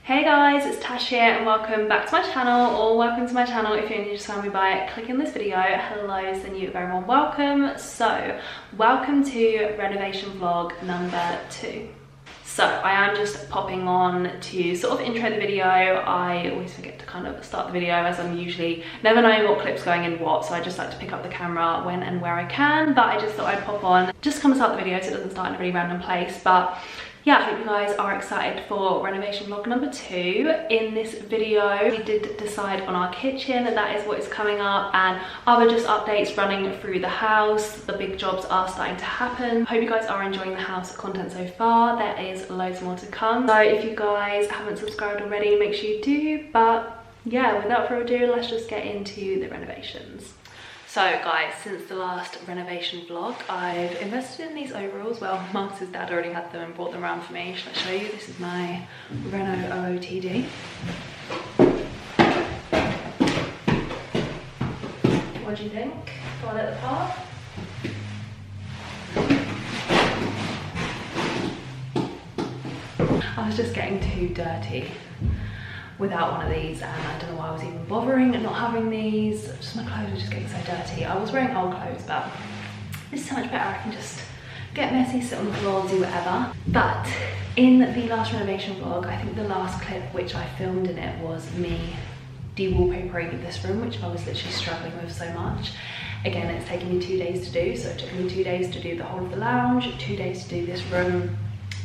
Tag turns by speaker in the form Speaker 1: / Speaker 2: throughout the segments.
Speaker 1: Hey guys, it's Tash here and welcome back to my channel, or welcome to my channel if you're new. Just found me by clicking this video. Hello, sending you a very warm welcome. So welcome to renovation vlog number 2. So I am just popping on to sort of intro the video. I always forget to kind of start the video as I'm usually never knowing what clip's going in what, so I just like to pick up the camera when and where I can, but I just thought I'd pop on just kind of start the video so it doesn't start in a really random place. But yeah, I hope you guys are excited for renovation vlog number 2. In this video, we did decide on our kitchen, and that is what is coming up, and other just updates running through the house. The big jobs are starting to happen. Hope you guys are enjoying the house content so far. There is loads more to come. So if you guys haven't subscribed already, make sure you do. But yeah, without further ado, let's just get into the renovations. So guys, since the last renovation vlog, I've invested in these overalls. Well, Marcus's dad already had them and brought them around for me. Shall I show you? This is my Reno OOTD. What do you think? Fall at the park? I was just getting too dirty without one of these, and I don't know why I was even bothering and not having these. Just my clothes were just getting so dirty. I was wearing old clothes, but this is so much better. I can just get messy, sit on the floor, do whatever. But in the last renovation vlog, I think the last clip which I filmed in it was me de-wallpapering this room, which I was literally struggling with so much. Again, it's taken me 2 days to do, so it took me 2 days to do the whole of the lounge, 2 days to do this room,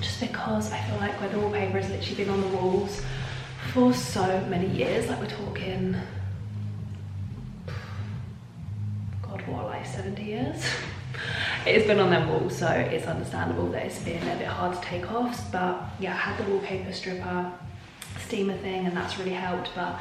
Speaker 1: just because I feel like where the wallpaper has literally been on the walls for so many years, like we're talking, God, what, like 70 years? It's been on them walls, so it's understandable that it's been a bit hard to take off. But yeah, I had the wallpaper stripper steamer thing, and that's really helped. But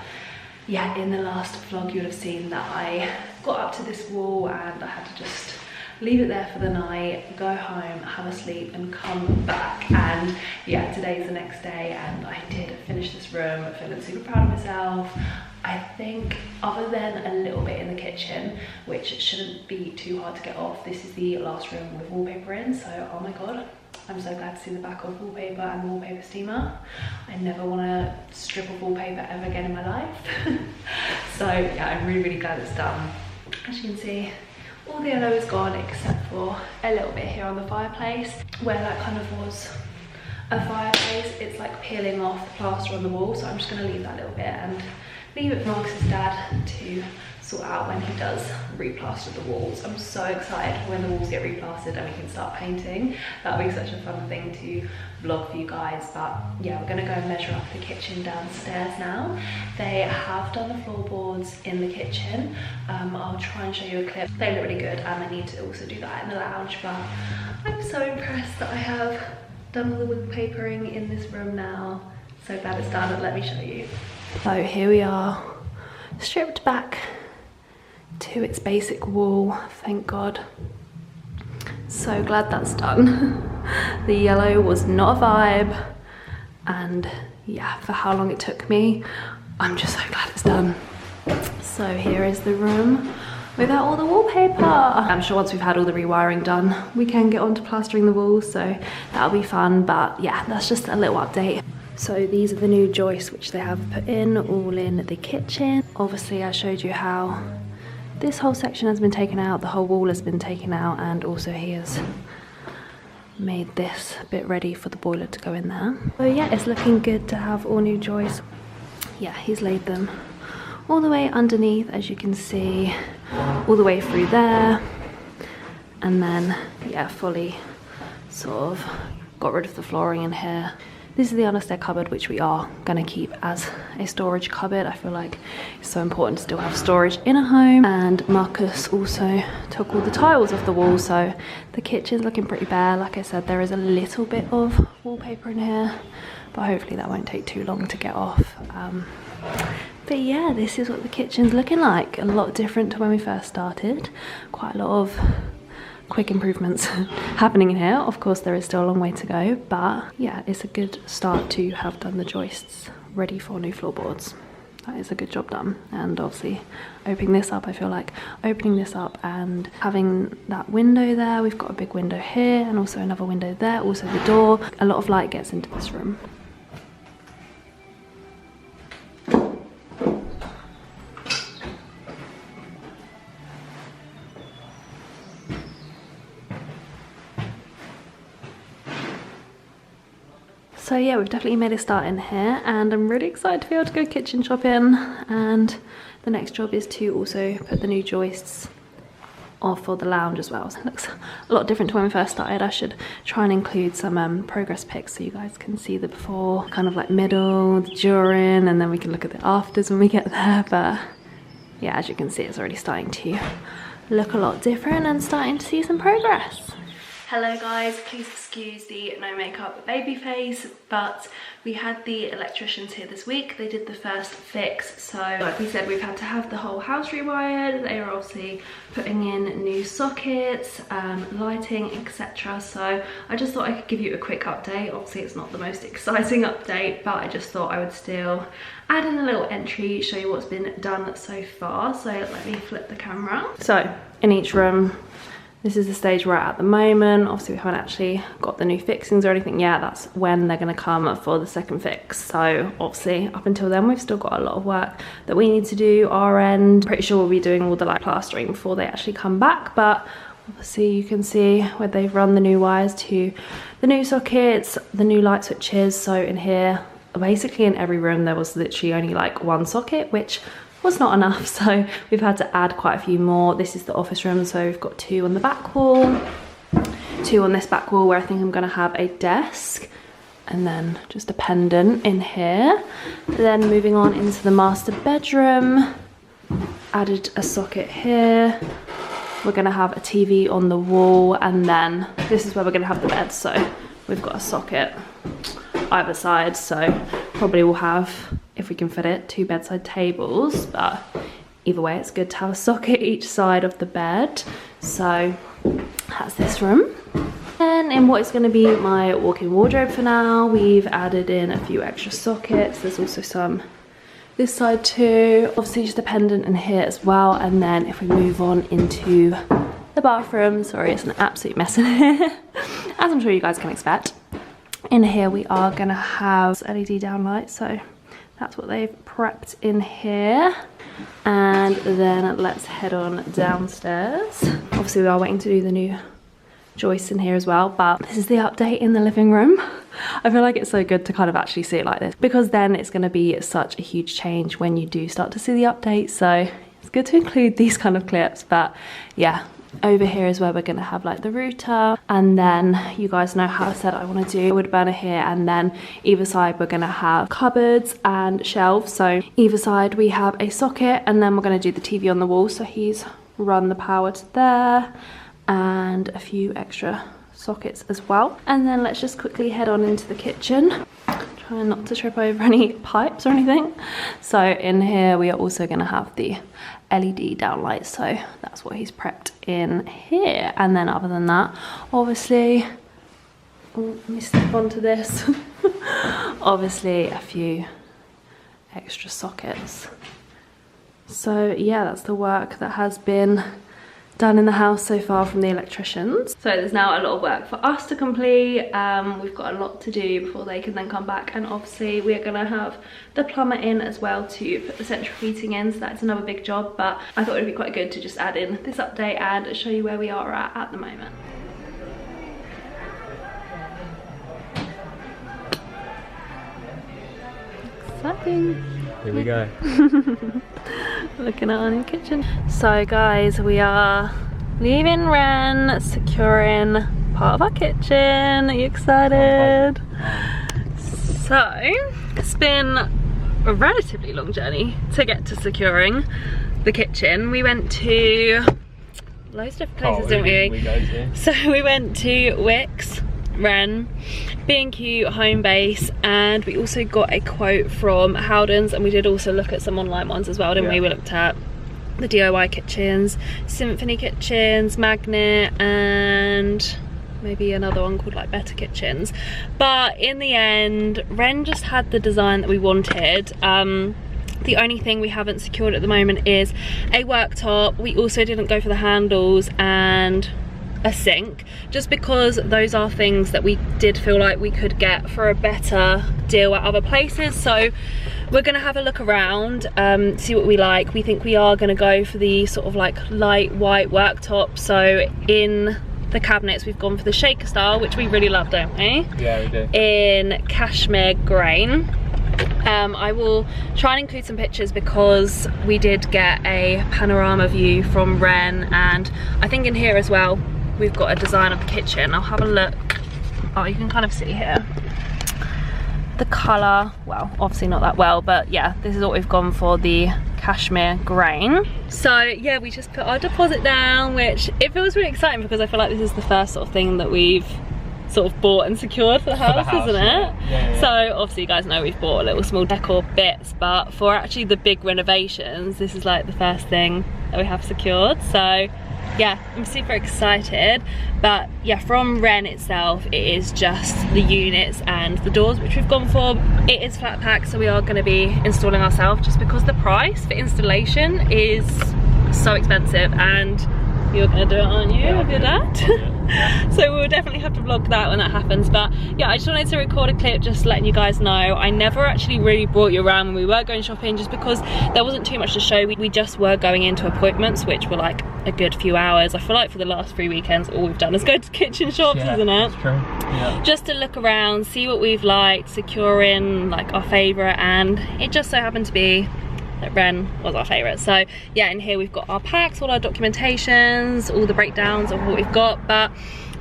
Speaker 1: yeah, in the last vlog you'll have seen that I got up to this wall and I had to just leave it there for the night, go home, have a sleep, and come back. And yeah, today's the next day, and I did finish this room. I'm feeling super proud of myself. I think other than a little bit in the kitchen, which shouldn't be too hard to get off, this is the last room with wallpaper in. So oh my god, I'm so glad to see the back of wallpaper and the wallpaper steamer. I never want to strip of wallpaper ever again in my life. So yeah, I'm really glad it's done. As you can see, all the yellow is gone except for a little bit here on the fireplace, where that kind of was a fireplace. It's like peeling off the plaster on the wall, so I'm just going to leave that little bit and leave it for Marcus's dad to sort out when he does replaster the walls. I'm so excited when the walls get replastered and we can start painting. That'll be such a fun thing to vlog for you guys. But yeah, we're gonna go and measure up the kitchen downstairs now. They have done the floorboards in the kitchen. I'll try and show you a clip. They look really good, and I need to also do that in the lounge. But I'm so impressed that I have done all the wallpapering in this room now. So glad it's done. Let me show you. So here we are, stripped back to its basic wall, thank God. So glad that's done. The yellow was not a vibe, and yeah, for how long it took me, I'm just so glad it's done. So here is the room without all the wallpaper. I'm sure once we've had all the rewiring done, we can get on to plastering the walls, so that'll be fun. But yeah, that's just a little update. So these are the new joists which they have put in, all in the kitchen. Obviously I showed you how this whole section has been taken out, the whole wall has been taken out, and also he has made this bit ready for the boiler to go in there. So yeah, it's looking good to have all new joists. Yeah, he's laid them all the way underneath, as you can see, all the way through there, and then yeah, fully sort of got rid of the flooring in here. This is the understair cupboard, which we are going to keep as a storage cupboard. I feel like it's so important to still have storage in a home. And Marcus also took all the tiles off the wall, so the kitchen's looking pretty bare. Like I said, there is a little bit of wallpaper in here, but hopefully that won't take too long to get off. But yeah, this is what the kitchen's looking like. A lot different to when we first started. Quite a lot of quick improvements happening in here. Of course, there is still a long way to go, but yeah, it's a good start to have done the joists ready for new floorboards. That is a good job done. And obviously opening this up, I feel like opening this up and having that window there, we've got a big window here and also another window there, also the door. A lot of light gets into this room. So yeah, we've definitely made a start in here, and I'm really excited to be able to go kitchen shopping. And the next job is to also put the new joists off for the lounge as well. So it looks a lot different to when we first started. I should try and include some progress pics so you guys can see the before, kind of like middle, the during, and then we can look at the afters when we get there. But yeah, as you can see, it's already starting to look a lot different and starting to see some progress. Hello guys, please excuse the no makeup baby face, but we had the electricians here this week. They did the first fix, so like we said, we've had to have the whole house rewired. They are obviously putting in new sockets, lighting, etc. So I just thought I could give you a quick update. Obviously it's not the most exciting update, but I just thought I would still add in a little entry, show you what's been done so far. So let me flip the camera. So in each room, this is the stage we're at the moment. Obviously we haven't actually got the new fixings or anything yet. That's when they're gonna come for the second fix. So obviously up until then, we've still got a lot of work that we need to do our end. Pretty sure we'll be doing all the like plastering before they actually come back. But obviously you can see where they've run the new wires to the new sockets, the new light switches. So in here, basically in every room, there was literally only like one socket, which was not enough, so we've had to add quite a few more. This is the office room, so we've got 2 on the back wall, 2 on this back wall where I think I'm gonna have a desk, and then just a pendant in here. Then moving on into the master bedroom, added a socket here. We're gonna have a TV on the wall, and then this is where we're gonna have the bed, so we've got a socket either side, so probably we'll have, if we can fit it, 2 bedside tables, but either way it's good to have a socket each side of the bed. So that's this room. And in what is going to be my walk-in wardrobe for now, we've added in a few extra sockets. There's also some this side too, obviously just a pendant in here as well. And then if we move on into the bathroom, sorry it's an absolute mess in here as I'm sure you guys can expect. In here we are going to have LED downlights, so that's what they've prepped in here. And then let's head on downstairs. Obviously we are waiting to do the new joists in here as well, but this is the update in the living room. I feel like it's so good to kind of actually see it like this, because then it's going to be such a huge change when you do start to see the update. So it's good to include these kind of clips. But yeah, over here is where we're going to have like the router, and then you guys know how I said I want to do a wood burner here, and then either side we're going to have cupboards and shelves. So either side we have a socket, and then we're going to do the TV on the wall, so he's run the power to there, and a few extra sockets as well. And then let's just quickly head on into the kitchen, trying not to trip over any pipes or anything. So in here we are also going to have the LED downlights, so that's what he's prepped in here. And then other than that, obviously, let me step onto this. Obviously a few extra sockets. So yeah, that's the work that has been done in the house so far from the electricians. So there's now a lot of work for us to complete. We've got a lot to do before they can then come back, and obviously we're gonna have the plumber in as well to put the central heating in, so that's another big job. But I thought it'd be quite good to just add in this update and show you where we are at the moment. Exciting.
Speaker 2: Here we go.
Speaker 1: Looking at our new kitchen. So guys, we are leaving Ren, securing part of our kitchen. Are you excited? So it's been a relatively long journey to get to securing the kitchen. We went to loads of different places, didn't we? So we went to Wix, Ren, B&Q, Homebase, and we also got a quote from Howden's, and we did also look at some online ones as well, didn't we? We looked at the DIY kitchens, Symphony kitchens, Magnet, and maybe another one called like Better Kitchens. But in the end, Ren just had the design that we wanted. The only thing we haven't secured at the moment is a worktop. We also didn't go for the handles and a sink, just because those are things that we did feel like we could get for a better deal at other places. So we're gonna have a look around, see what we like. We think we are gonna go for the sort of like light white worktop. So in the cabinets, we've gone for the shaker style, which we really love, don't we?
Speaker 2: Yeah, we do.
Speaker 1: In cashmere grain. I will try and include some pictures because we did get a panorama view from Ren, and I think in here as well we've got a design of the kitchen. I'll have a look. Oh, you can kind of see here the colour, well obviously not that well, but yeah, this is what we've gone for, the cashmere grain. So yeah, we just put our deposit down, which it feels really exciting because I feel like this is the first sort of thing that we've sort of bought and secured for the house, isn't it?
Speaker 2: Yeah.
Speaker 1: So obviously you guys know we've bought little small decor bits, but for actually the big renovations, this is like the first thing that we have secured. So yeah, I'm super excited. But yeah, from Ren itself, it is just the units and the doors which we've gone for. It is flat pack, so we are going to be installing ourselves, just because the price for installation is so expensive, and you're going to do it, aren't you, with your dad? Yeah. So we'll definitely have to vlog that when that happens. But yeah, I just wanted to record a clip just letting you guys know. I never actually really brought you around when we were going shopping, just because there wasn't too much to show. We just were going into appointments, which were like a good few hours. I feel like for the last 3 weekends all we've done is go to kitchen shops, isn't it?
Speaker 2: That's true. Yeah.
Speaker 1: Just to look around, see what we've liked, securing like our favourite, and it just so happened to be that Ren was our favourite. So yeah, in here we've got our packs, all our documentations, all the breakdowns of what we've got. But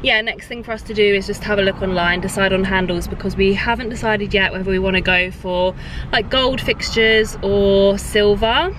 Speaker 1: yeah, next thing for us to do is just have a look online, decide on handles, because we haven't decided yet whether we want to go for like gold fixtures or silver.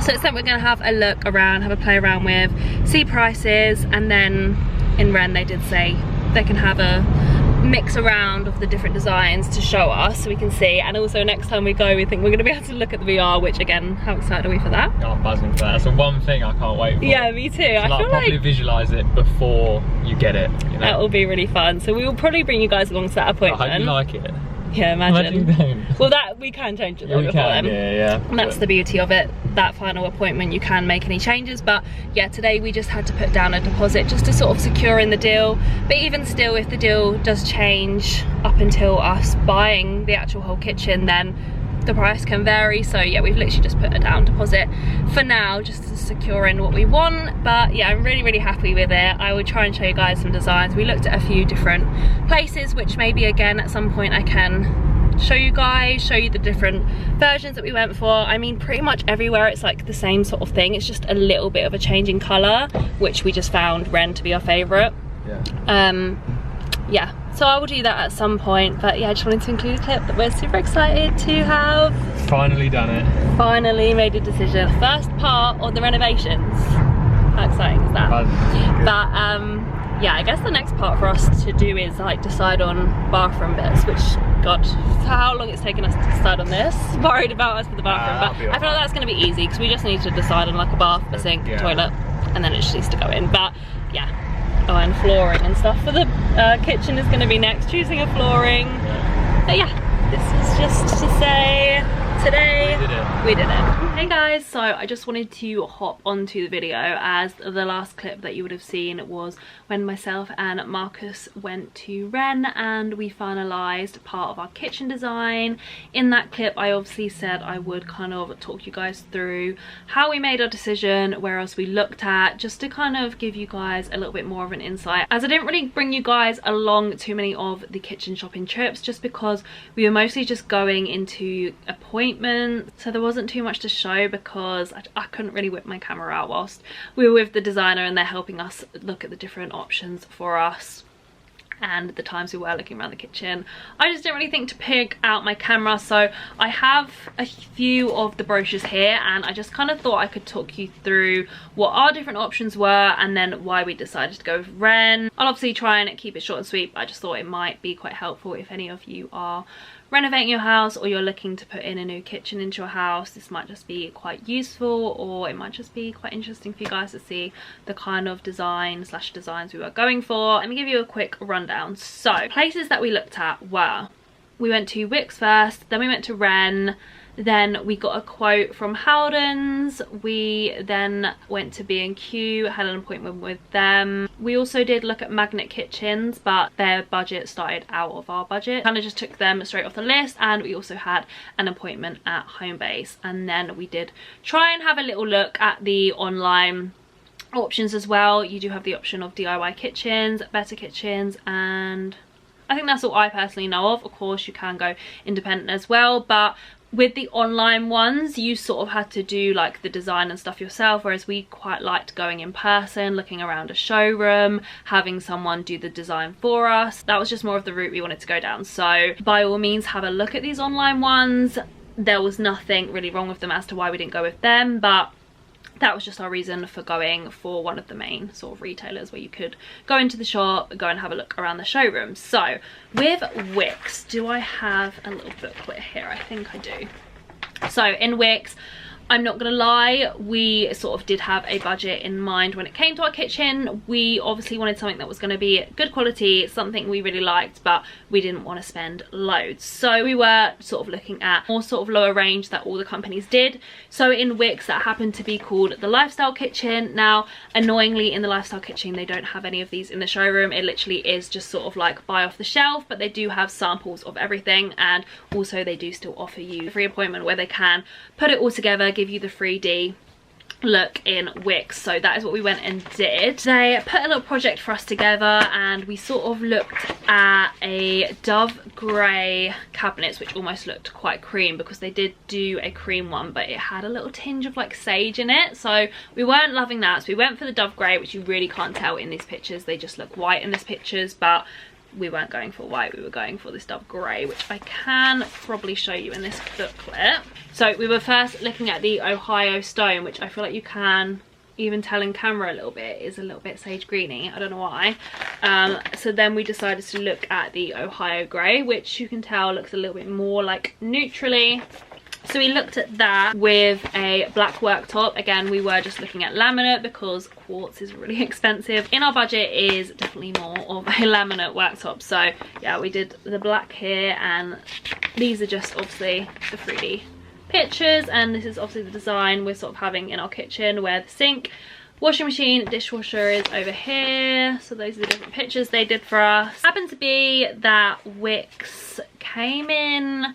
Speaker 1: So it's something we're going to have a look around, have a play around with, see prices, and then in Ren they did say they can have a mix around of the different designs to show us so we can see. And also next time we go, we think we're going to be able to look at the VR, which again, how excited are we for that?
Speaker 2: I'm buzzing for that. That's the one thing I can't wait for.
Speaker 1: Yeah, me too. I feel
Speaker 2: probably
Speaker 1: like
Speaker 2: visualise it before you get it, you know?
Speaker 1: That will be really fun. So we will probably bring you guys along to that appointment.
Speaker 2: I hope you like it.
Speaker 1: Yeah, imagine.
Speaker 2: Imagine.
Speaker 1: Well, that we can change it though,
Speaker 2: Yeah, we
Speaker 1: before
Speaker 2: can.
Speaker 1: then.
Speaker 2: Yeah.
Speaker 1: And that's the beauty of it. That final appointment, you can make any changes. But yeah, today we just had to put down a deposit just to sort of secure in the deal. But even still, if the deal does change up until us buying the actual whole kitchen, then the price can vary. So yeah, we've literally just put a down deposit for now, just to secure in what we want. But yeah, I'm really happy with it. I will try and show you guys some designs. We looked at a few different places, which maybe again at some point I can show you guys, show you the different versions that we went for. I mean, pretty much everywhere it's like the same sort of thing. It's just a little bit of a change in colour, which we just found Ren to be our favourite. Yeah, so I will do that at some point. But yeah, I just wanted to include a clip that we're super excited to have
Speaker 2: Finally done it.
Speaker 1: Finally made a decision. First part of the renovations. How exciting is that? But yeah, I guess the next part for us to do is like decide on bathroom bits, which, God, how long it's taken us to decide on this. Worried about us for the bathroom, but I feel like that's going to be easy because we just need to decide on like a bath, a sink, toilet, and then it just needs to go in. But yeah, oh, and flooring and stuff for the kitchen is going to be next, choosing a flooring. But yeah, this is just to say today we did it. Hey guys, so I just wanted to hop onto the video, as the last clip that you would have seen was when myself and Marcus went to Ren and we finalised part of our kitchen design. In that clip I obviously said I would kind of talk you guys through how we made our decision, where else we looked at, just to kind of give you guys a little bit more of an insight, as I didn't really bring you guys along too many of the kitchen shopping trips, just because we were mostly just going into appointments, so there wasn't too much to show because I couldn't really whip my camera out whilst we were with the designer and they're helping us look at the different options for us. And the times we were looking around the kitchen, I just didn't really think to pick out my camera. So I have a few of the brochures here and I just kind of thought I could talk you through what our different options were and then why we decided to go with Ren. I'll obviously try and keep it short and sweet, but I just thought it might be quite helpful if any of you are renovating your house or you're looking to put in a new kitchen into your house. This might just be quite useful, or it might just be quite interesting for you guys to see the kind of designs we were going for. Let me give you a quick rundown. So places that we looked at were, we went to Wickes first, then we went to Ren, then we got a quote from Howdens, we then went to B&Q, had an appointment with them. We also did look at Magnet Kitchens, but their budget started out of our budget. Kind of just took them straight off the list, and we also had an appointment at Homebase. And then we did try and have a little look at the online options as well. You do have the option of DIY kitchens, better kitchens, and I think that's all I personally know of. Of course you can go independent as well, but with the online ones you sort of had to do like the design and stuff yourself, whereas we quite liked going in person, looking around a showroom, having someone do the design for us. That was just more of the route we wanted to go down. So by all means have a look at these online ones. There was nothing really wrong with them as to why we didn't go with them, but that was just our reason for going for one of the main sort of retailers where you could go into the shop, go and have a look around the showroom. So with Wix, do I have a little booklet here? I think I do. So in Wix, I'm not gonna lie, we sort of did have a budget in mind when it came to our kitchen. We obviously wanted something that was going to be good quality, something we really liked, but we didn't want to spend loads. So we were sort of looking at more sort of lower range that all the companies did. So in Wix, that happened to be called the Lifestyle Kitchen. Now, annoyingly, in the Lifestyle Kitchen, they don't have any of these in the showroom. It literally is just sort of like buy off the shelf, but they do have samples of everything, and also they do still offer you a free appointment where they can put it all together, give you the 3D look in Wix. So that is what we went and did. They put a little project for us together, and we sort of looked at a dove grey cabinets, which almost looked quite cream because they did do a cream one, but it had a little tinge of like sage in it, so we weren't loving that. So we went for the dove grey, which you really can't tell in these pictures. They just look white in these pictures, but we weren't going for white, we were going for this dove grey, which I can probably show you in this booklet. So we were first looking at the Ohio stone, which I feel like you can even tell in camera a little bit is a little bit sage greeny. I don't know why. So then we decided to look at the Ohio grey, which you can tell looks a little bit more like neutrally. So we looked at that with a black worktop. Again, we were just looking at laminate because quartz is really expensive. In our budget is definitely more of a laminate worktop. So yeah, we did the black here, and these are just obviously the 3D pictures, and this is obviously the design we're sort of having in our kitchen, where the sink, washing machine, dishwasher is over here. So those are the different pictures they did for us. Happened to be that Wix came in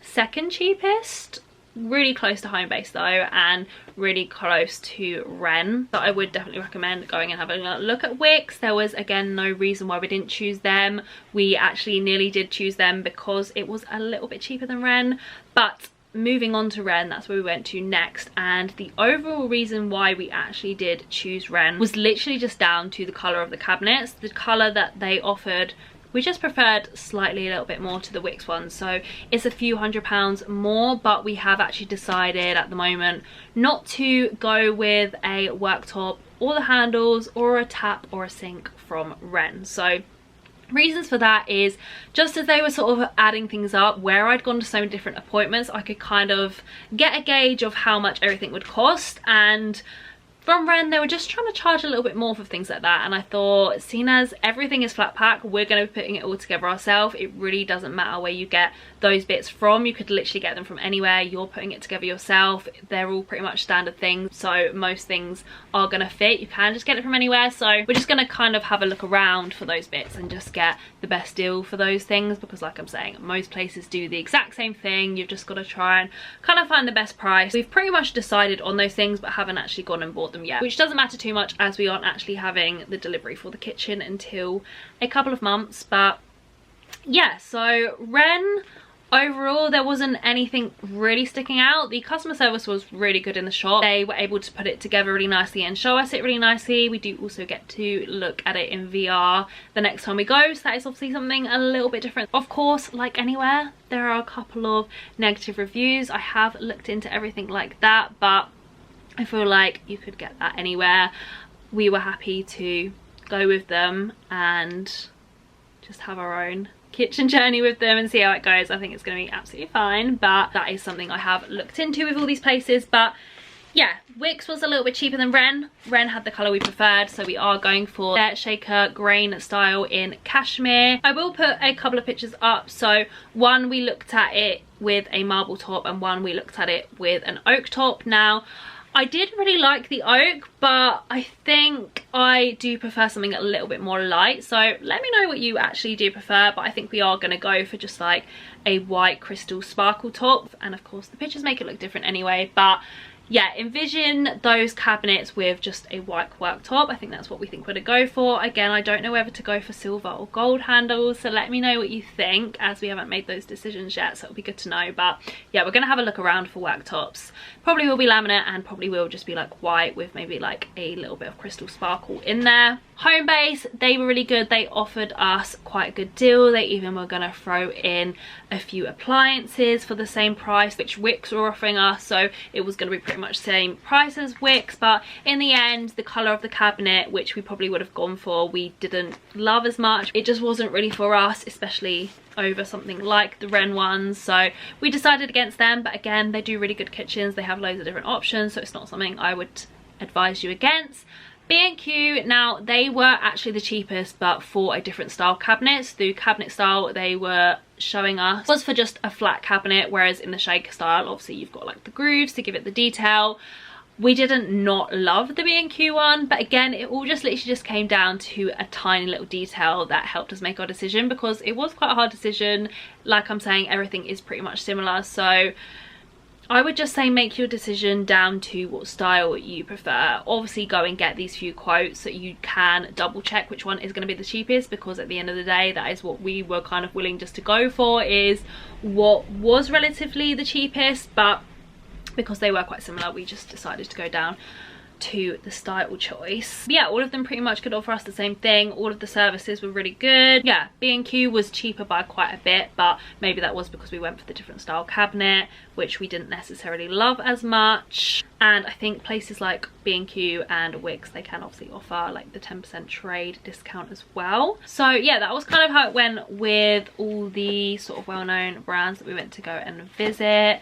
Speaker 1: second cheapest, really close to Homebase though, and really close to Ren. So I would definitely recommend going and having a look at Wix. There was again no reason why we didn't choose them. We actually nearly did choose them because it was a little bit cheaper than Ren, but moving on to Ren, that's where we went to next. And the overall reason why we actually did choose Ren was literally just down to the colour of the cabinets. The colour that they offered, we just preferred slightly a little bit more to the Wix one. So it's a few £100s more, but we have actually decided at the moment not to go with a worktop or the handles or a tap or a sink from Ren. So reasons for that is just as they were sort of adding things up, where I'd gone to so many different appointments, I could kind of get a gauge of how much everything would cost, and from Ren they were just trying to charge a little bit more for things like that. And I thought, seeing as everything is flat pack, we're going to be putting it all together ourselves. It really doesn't matter where you get those bits from. You could literally get them from anywhere. You're putting it together yourself. They're all pretty much standard things, so most things are going to fit. You can just get it from anywhere. So we're just going to kind of have a look around for those bits and just get the best deal for those things, because like I'm saying, most places do the exact same thing. You've just got to try and kind of find the best price. We've pretty much decided on those things but haven't actually gone and bought them yet, which doesn't matter too much as we aren't actually having the delivery for the kitchen until a couple of months. But yeah, so Ren, overall there wasn't anything really sticking out. The customer service was really good in the shop. They were able to put it together really nicely and show us it really nicely. We do also get to look at it in VR the next time we go, so that is obviously something a little bit different. Of course, like anywhere, there are a couple of negative reviews. I have looked into everything like that, but I feel like you could get that anywhere. We were happy to go with them and just have our own kitchen journey with them and see how it goes. I think it's going to be absolutely fine, but that is something I have looked into with all these places. But yeah, Wix was a little bit cheaper than Ren. Ren had the colour we preferred, so we are going for their shaker grain style in cashmere. I will put a couple of pictures up. So one, we looked at it with a marble top, and one we looked at it with an oak top. Now, I did really like the oak, but I think I do prefer something a little bit more light. So let me know what you actually do prefer, but I think we are going to go for just like a white crystal sparkle top. And of course the pictures make it look different anyway, but yeah, envision those cabinets with just a white worktop. I think that's what we think we're to go for. Again, I don't know whether to go for silver or gold handles, so let me know what you think, as we haven't made those decisions yet, so it'll be good to know. But yeah, we're gonna have a look around for worktops. Probably will be laminate, and probably will just be like white with maybe like a little bit of crystal sparkle in there. Homebase, they were really good. They offered us quite a good deal. They even were gonna throw in a few appliances for the same price, which Wix were offering us, so it was gonna be pretty much same price as Wix. But in the end, the color of the cabinet, which we probably would have gone for, we didn't love as much. It just wasn't really for us, especially over something like the Ren ones, so we decided against them. But again, they do really good kitchens. They have loads of different options, so it's not something I would advise you against. B&Q, now they were actually the cheapest, but for a different style cabinets. The cabinet style they were showing us was for just a flat cabinet, whereas in the shaker style, obviously you've got like the grooves to give it the detail. We didn't not love the B&Q one, but again, it all just literally just came down to a tiny little detail that helped us make our decision, because it was quite a hard decision. Like I'm saying, everything is pretty much similar, so I would just say make your decision down to what style you prefer. Obviously go and get these few quotes so you can double check which one is going to be the cheapest, because at the end of the day, that is what we were kind of willing just to go for, is what was relatively the cheapest. But because they were quite similar, we just decided to go down to the style choice. But yeah, all of them pretty much could offer us the same thing. All of the services were really good. Yeah, B&Q was cheaper by quite a bit, but maybe that was because we went for the different style cabinet, which we didn't necessarily love as much. And I think places like B&Q and Wix, they can obviously offer like the 10% trade discount as well. So yeah, that was kind of how it went with all the sort of well-known brands that we went to go and visit.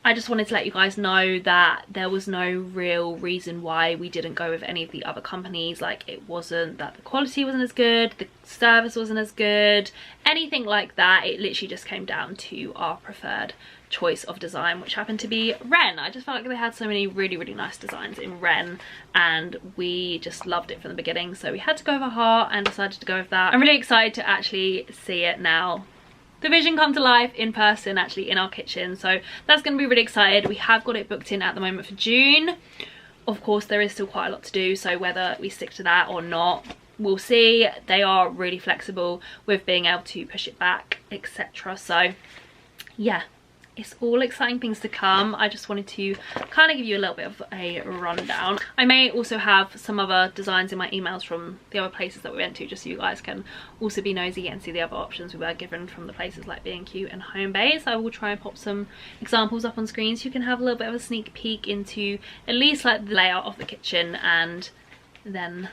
Speaker 1: I just wanted to let you guys know that there was no real reason why we didn't go with any of the other companies. Like, it wasn't that the quality wasn't as good, the service wasn't as good, anything like that. It literally just came down to our preferred choice of design, which happened to be Ren. I just felt like they had so many really, really nice designs in Ren, and we just loved it from the beginning. So we had to go with our heart and decided to go with that. I'm really excited to actually see it now, the vision come to life in person, actually in our kitchen. So that's going to be really excited. We have got it booked in at the moment for June. Of course, there is still quite a lot to do, so whether we stick to that or not, we'll see. They are really flexible with being able to push it back, etc. So yeah, it's all exciting things to come. I just wanted to kind of give you a little bit of a rundown. I may also have some other designs in my emails from the other places that we went to, just so you guys can also be nosy and see the other options we were given from the places like B&Q and Homebase. I will try and pop some examples up on screen so you can have a little bit of a sneak peek into at least like the layout of the kitchen, and then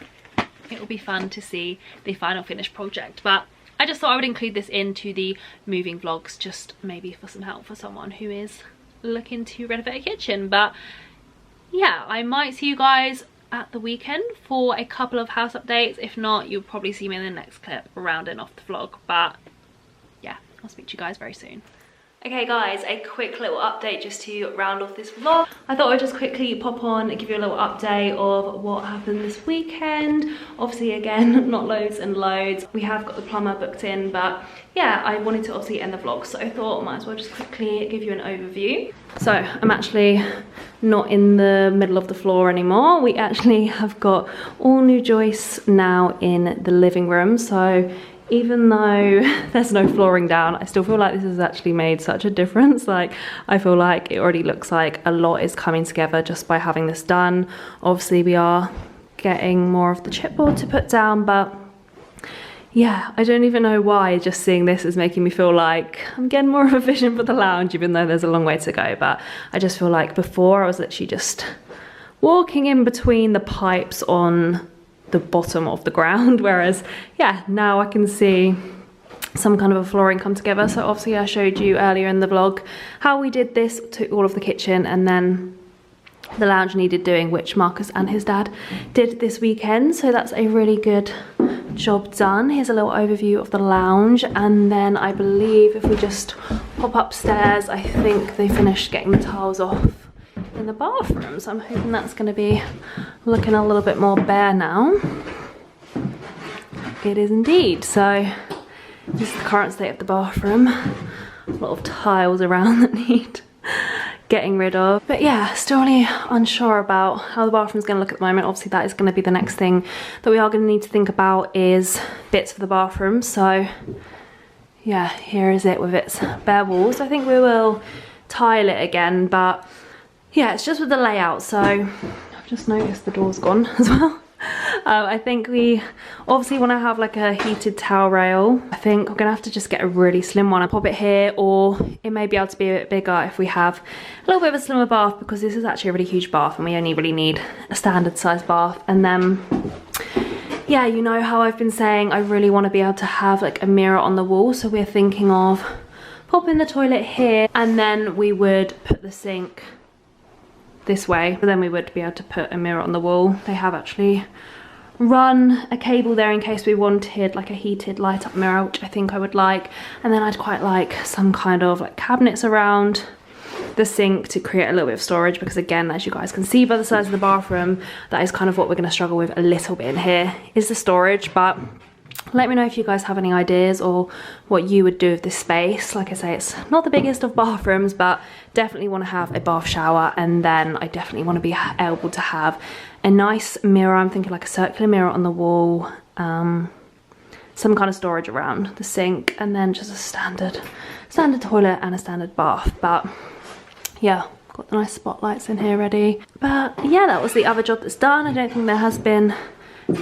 Speaker 1: it will be fun to see the final finished project. But I just thought I would include this into the moving vlogs, just maybe for some help for someone who is looking to renovate a kitchen. But yeah, I might see you guys at the weekend for a couple of house updates. If not, you'll probably see me in the next clip rounding off the vlog. But yeah, I'll speak to you guys very soon. Okay guys, a quick little update just to round off this vlog. I thought I'd just quickly pop on and give you a little update of what happened this weekend. Obviously, again, not loads and loads. We have got the plumber booked in, but yeah, I wanted to obviously end the vlog, so I thought I might as well just quickly give you an overview. So I'm actually not in the middle of the floor anymore. We actually have got all new joists now in the living room. So even though there's no flooring down, I still feel like this has actually made such a difference. Like, I feel like it already looks like a lot is coming together just by having this done. Obviously, we are getting more of the chipboard to put down, but yeah, I don't even know why just seeing this is making me feel like I'm getting more of a vision for the lounge, even though there's a long way to go. But I just feel like before I was literally just walking in between the pipes on the bottom of the ground, whereas yeah, now I can see some kind of a flooring come together. So obviously I showed you earlier in the vlog how we did this to all of the kitchen, and then the lounge needed doing, which Marcus and his dad did this weekend. So that's a really good job done. Here's a little overview of the lounge, and then I believe if we just pop upstairs, I think they finished getting the tiles off in the bathroom, so I'm hoping that's going to be looking a little bit more bare now. It is indeed. So this is the current state of the bathroom. A lot of tiles around that need getting rid of. But yeah, still really unsure about how the bathroom's gonna look at the moment. Obviously that is gonna be the next thing that we are gonna need to think about, is bits for the bathroom. So yeah, here is it with its bare walls. I think we will tile it again, but yeah, it's just with the layout. So I've just noticed the door's gone as well. I think we obviously want to have like a heated towel rail. I think we're gonna have to just get a really slim one and pop it here, or it may be able to be a bit bigger if we have a little bit of a slimmer bath, because this is actually a really huge bath and we only really need a standard size bath. And then yeah, you know how I've been saying I really want to be able to have like a mirror on the wall, so we're thinking of popping the toilet here, and then we would put the sink this way, but then we would be able to put a mirror on the wall. They have actually run a cable there in case we wanted like a heated light up mirror, which I think I would like. And then I'd quite like some kind of like cabinets around the sink to create a little bit of storage, because again, as you guys can see by the size of the bathroom, that is kind of what we're going to struggle with a little bit in here, is the storage. But let me know if you guys have any ideas or what you would do with this space. Like I say, it's not the biggest of bathrooms, but definitely want to have a bath shower, and then I definitely want to be able to have a nice mirror. I'm thinking like a circular mirror on the wall, some kind of storage around the sink, and then just a standard toilet and a standard bath. But yeah, got the nice spotlights in here ready. But yeah, that was the other job that's done. I don't think there has been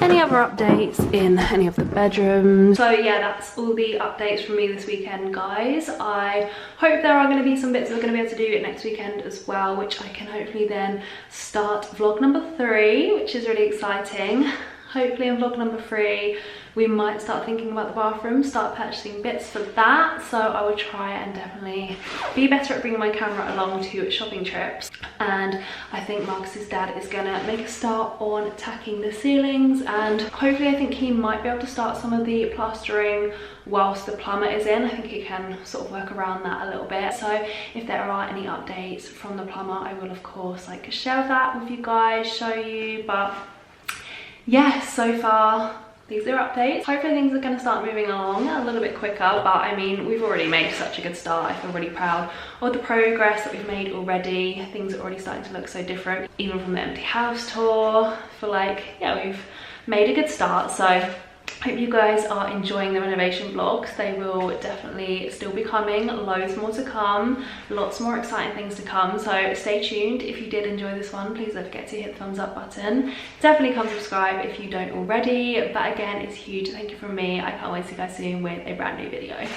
Speaker 1: any other updates in any of the bedrooms. So yeah, that's all the updates from me this weekend, guys. I hope there are going to be some bits we're going to be able to do next weekend as well, which I can hopefully then start vlog number 3, which is really exciting. Hopefully in vlog number 3 we might start thinking about the bathroom, start purchasing bits for that. So I will try and definitely be better at bringing my camera along to shopping trips. And I think Marcus's dad is gonna make a start on tacking the ceilings, and hopefully I think he might be able to start some of the plastering whilst the plumber is in. I think he can sort of work around that a little bit. So if there are any updates from the plumber, I will of course like share that with you guys, show you. But yeah, so far these are updates. Hopefully things are going to start moving along a little bit quicker, but I mean, we've already made such a good start. I feel really proud of the progress that we've made already. Things are already starting to look so different, even from the empty house tour. I feel like, yeah, we've made a good start. So hope you guys are enjoying the renovation vlogs. They will definitely still be coming, loads more to come, lots more exciting things to come, so stay tuned. If you did enjoy this one, please don't forget to hit the thumbs up button. Definitely come subscribe if you don't already, but again, it's huge thank you from me. I can't wait to see you guys soon with a brand new video.